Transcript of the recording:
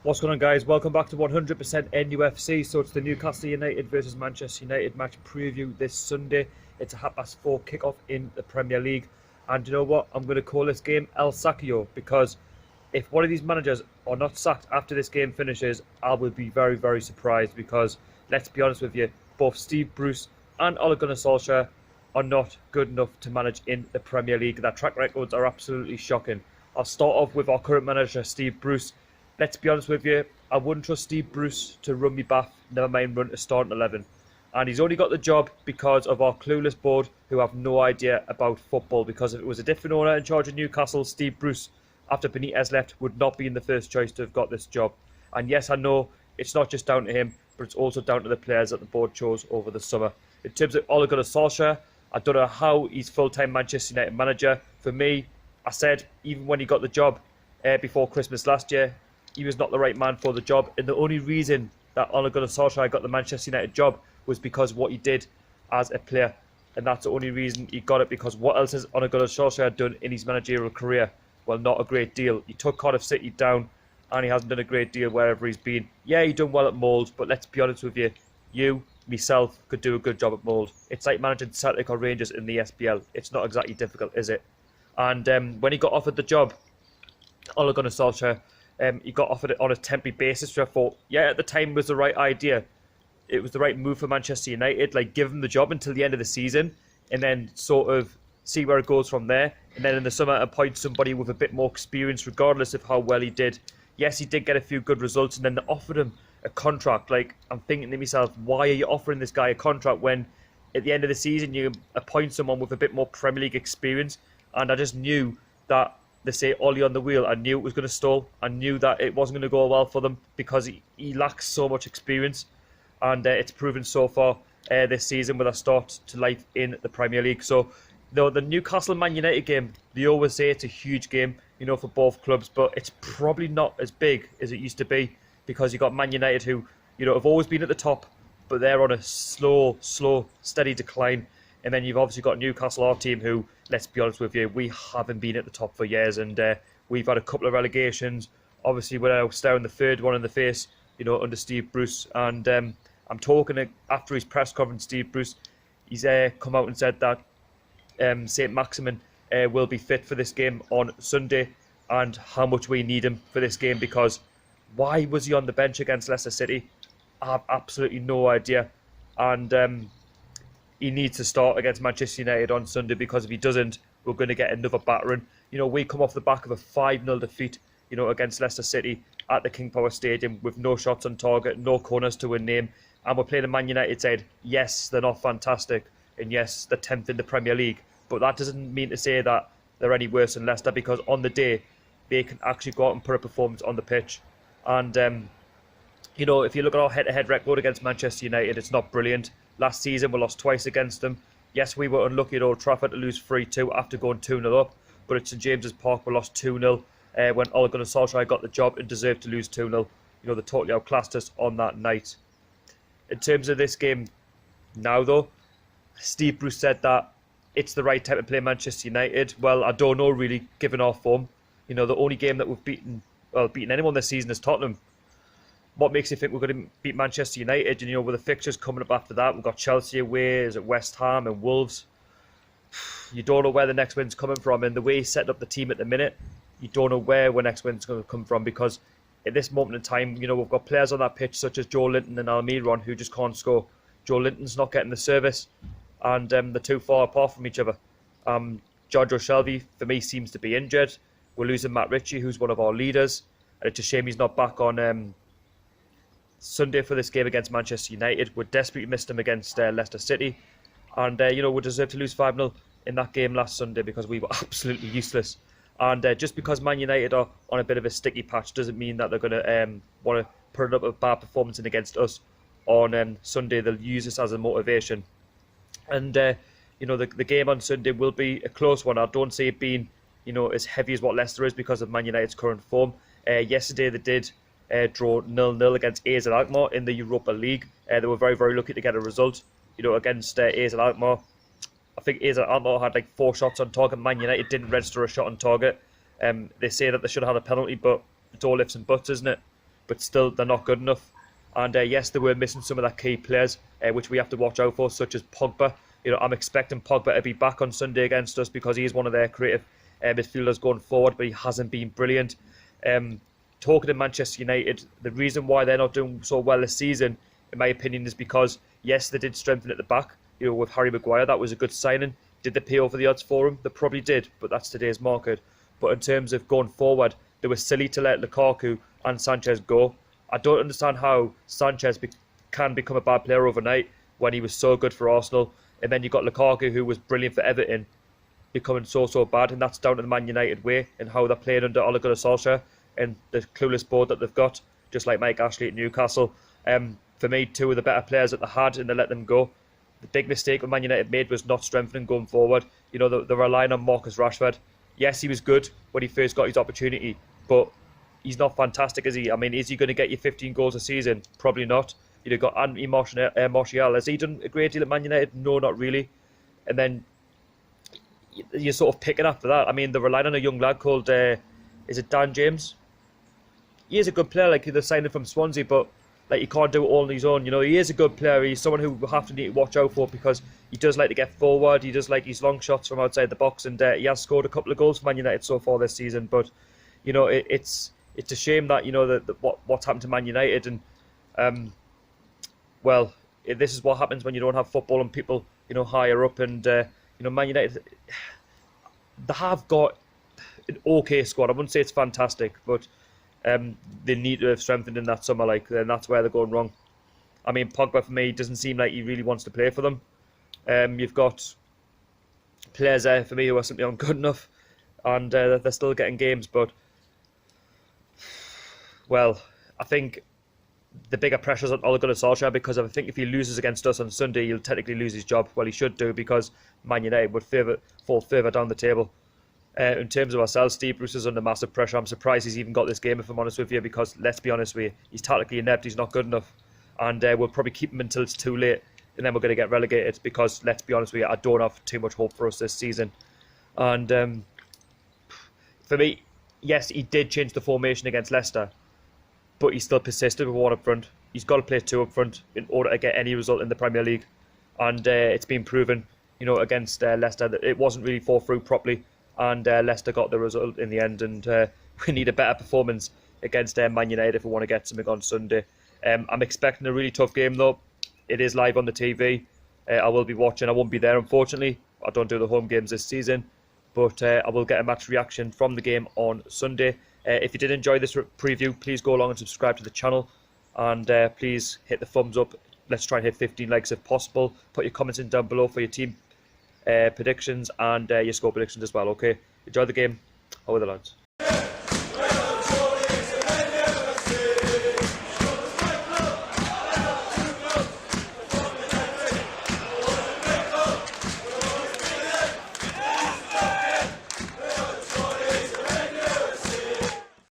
What's going on, guys? Welcome back to 100% NUFC. So it's the Newcastle United versus Manchester United match preview this Sunday. It's a 4:30 kickoff in the Premier League. And you know what? I'm going to call this game El Sacchio, because if one of these managers are not sacked after this game finishes, I will be very, very surprised, because let's be honest with you, both Steve Bruce and Ole Gunnar Solskjær are not good enough to manage in the Premier League. Their track records are absolutely shocking. I'll start off with our current manager, Steve Bruce. Let's be honest with you, I wouldn't trust Steve Bruce to run me bath, never mind run a starting 11. And he's only got the job because of our clueless board who have no idea about football. Because if it was a different owner in charge of Newcastle, Steve Bruce, after Benitez left, would not be in the first choice to have got this job. And yes, I know it's not just down to him, but it's also down to the players that the board chose over the summer. In terms of Ole Gunnar Solskjær, I don't know how he's full-time Manchester United manager. For me, I said, even when he got the job before Christmas last year, he was not the right man for the job, and the only reason that Ole Gunnar Solskjær got the Manchester United job was because what he did as a player, and that's the only reason he got it. Because what else has Ole Gunnar Solskjær done in his managerial career? Well, not a great deal. He took Cardiff City down, and he hasn't done a great deal wherever he's been. Yeah, he done well at Mould, but let's be honest with you, myself, could do a good job at Mould. It's like managing Celtic or Rangers in the SPL. It's not exactly difficult, is it? And when he got offered the job, Ole Gunnar Solskjær, he got offered it on a temporary basis, which I thought, yeah, at the time was the right idea. It was the right move for Manchester United. Like, give him the job until the end of the season, and then sort of see where it goes from there. And then in the summer, appoint somebody with a bit more experience, regardless of how well he did. Yes, he did get a few good results, and then they offered him a contract. Like, I'm thinking to myself, why are you offering this guy a contract when at the end of the season you appoint someone with a bit more Premier League experience? And I just knew that, they say Ollie on the wheel, I knew it was going to stall. I knew that it wasn't going to go well for them, because he lacks so much experience. And it's proven so far this season with a start to life in the Premier League. So the Newcastle Man United game, they always say it's a huge game, for both clubs, but it's probably not as big as it used to be, because you got Man United who, have always been at the top, but they're on a slow, steady decline. And then you've obviously got Newcastle, our team, who, let's be honest with you, we haven't been at the top for years, and we've had a couple of relegations. Obviously, we're now staring the third one in the face, under Steve Bruce. And I'm talking after his press conference, Steve Bruce, he's come out and said that St. Maximin will be fit for this game on Sunday, and how much we need him for this game, because why was he on the bench against Leicester City? I have absolutely no idea. And he needs to start against Manchester United on Sunday, because if he doesn't, we're going to get another battering. We come off the back of a 5-0 defeat, against Leicester City at the King Power Stadium, with no shots on target, no corners to a name, and we're playing a Man United side. Yes, they're not fantastic, and yes, they're 10th in the Premier League, but that doesn't mean to say that they're any worse than Leicester, because on the day, they can actually go out and put a performance on the pitch. And if you look at our head-to-head record against Manchester United, it's not brilliant. Last season, we lost twice against them. Yes, we were unlucky at Old Trafford to lose 3-2 after going 2-0 up, but at St James's Park, we lost 2-0 when Ole Gunnar Solskjær got the job and deserved to lose 2-0. They totally outclassed us on that night. In terms of this game now, though, Steve Bruce said that it's the right time to play Manchester United. Well, I don't know, really, given our form. The only game that we've beaten anyone this season is Tottenham. What makes you think we're going to beat Manchester United? With the fixtures coming up after that, we've got Chelsea away, is it West Ham and Wolves? You don't know where the next win's coming from, and the way he's setting up the team at the minute, you don't know where the next win's going to come from, because at this moment in time, we've got players on that pitch such as Joe Linton and Almiron who just can't score. Joe Linton's not getting the service, and they're too far apart from each other. Giorgio Shelvey, for me, seems to be injured. We're losing Matt Ritchie, who's one of our leaders, and it's a shame he's not back on Sunday for this game against Manchester United. We desperately missed him against Leicester City, and we deserved to lose 5-0 in that game last Sunday, because we were absolutely useless. And just because Man United are on a bit of a sticky patch doesn't mean that they're going to want to put up a bad performance in against us on Sunday. They'll use this as a motivation, and the game on Sunday will be a close one. I don't see it being as heavy as what Leicester is, because of Man United's current form. Yesterday they did draw 0-0 against AZ Alkmaar in the Europa League. They were very, very lucky to get a result, against AZ Alkmaar. I think AZ Alkmaar had like 4 shots on target. Man United didn't register a shot on target. They say that they should have had a penalty, but it's all ifs and buts, isn't it? but still they're not good enough. And yes, they were missing some of their key players, which we have to watch out for, such as Pogba. I'm expecting Pogba to be back on Sunday against us because he's one of their creative midfielders going forward, but he hasn't been brilliant. Talking to Manchester United, the reason why they're not doing so well this season, in my opinion, is because, yes, they did strengthen at the back. With Harry Maguire, that was a good signing. Did they pay over the odds for him? They probably did, but that's today's market. But in terms of going forward, they were silly to let Lukaku and Sanchez go. I don't understand how Sanchez can become a bad player overnight when he was so good for Arsenal. And then you've got Lukaku, who was brilliant for Everton, becoming so bad. And that's down to the Man United way and how they're playing under Ole Gunnar Solskjær and the clueless board that they've got, just like Mike Ashley at Newcastle. For me, two of the better players that they had, and they let them go. The big mistake that Man United made was not strengthening going forward. They're relying on Marcus Rashford. Yes, he was good when he first got his opportunity, but he's not fantastic, is he? I mean, is he going to get you 15 goals a season? Probably not. You've got Anthony Martial. Has he done a great deal at Man United? No, not really. And then you're sort of picking after that. I mean, they're relying on a young lad called, is it Dan James? He is a good player. Like, they're signing from Swansea, but he can't do it all on his own. He is a good player. He's someone who we have to need to watch out for because he does like to get forward. He does like his long shots from outside the box, and he has scored a couple of goals for Man United so far this season. But it's a shame that what's happened to Man United, and this is what happens when you don't have football and people higher up. And Man United, they have got an okay squad. I wouldn't say it's fantastic, but they need to have strengthened in that summer, and that's where they're going wrong. I mean, Pogba, for me, doesn't seem like he really wants to play for them. You've got players there, for me, who are simply not good enough, and they're still getting games, but, well, I think the bigger pressure's on Ole Gunnar Solskjær, because I think if he loses against us on Sunday, he'll technically lose his job. Well, he should do, because Man United would fall further down the table. In terms of ourselves, Steve Bruce is under massive pressure. I'm surprised he's even got this game, if I'm honest with you, because let's be honest with you, he's tactically inept, he's not good enough, and we'll probably keep him until it's too late, and then we're going to get relegated, because let's be honest with you, I don't have too much hope for us this season. And for me, yes, he did change the formation against Leicester, but he still persisted with one up front. He's got to play two up front in order to get any result in the Premier League, and it's been proven, against Leicester, that it wasn't really fall through properly. And Leicester got the result in the end, and we need a better performance against Man United if we want to get something on Sunday. I'm expecting a really tough game, though. It is live on the TV. I will be watching. I won't be there, unfortunately. I don't do the home games this season, but I will get a match reaction from the game on Sunday. If you did enjoy this preview, please go along and subscribe to the channel, and please hit the thumbs up. Let's try and hit 15 likes if possible. Put your comments in down below for your team predictions and your score predictions as well. Okay, enjoy the game. Over the lads.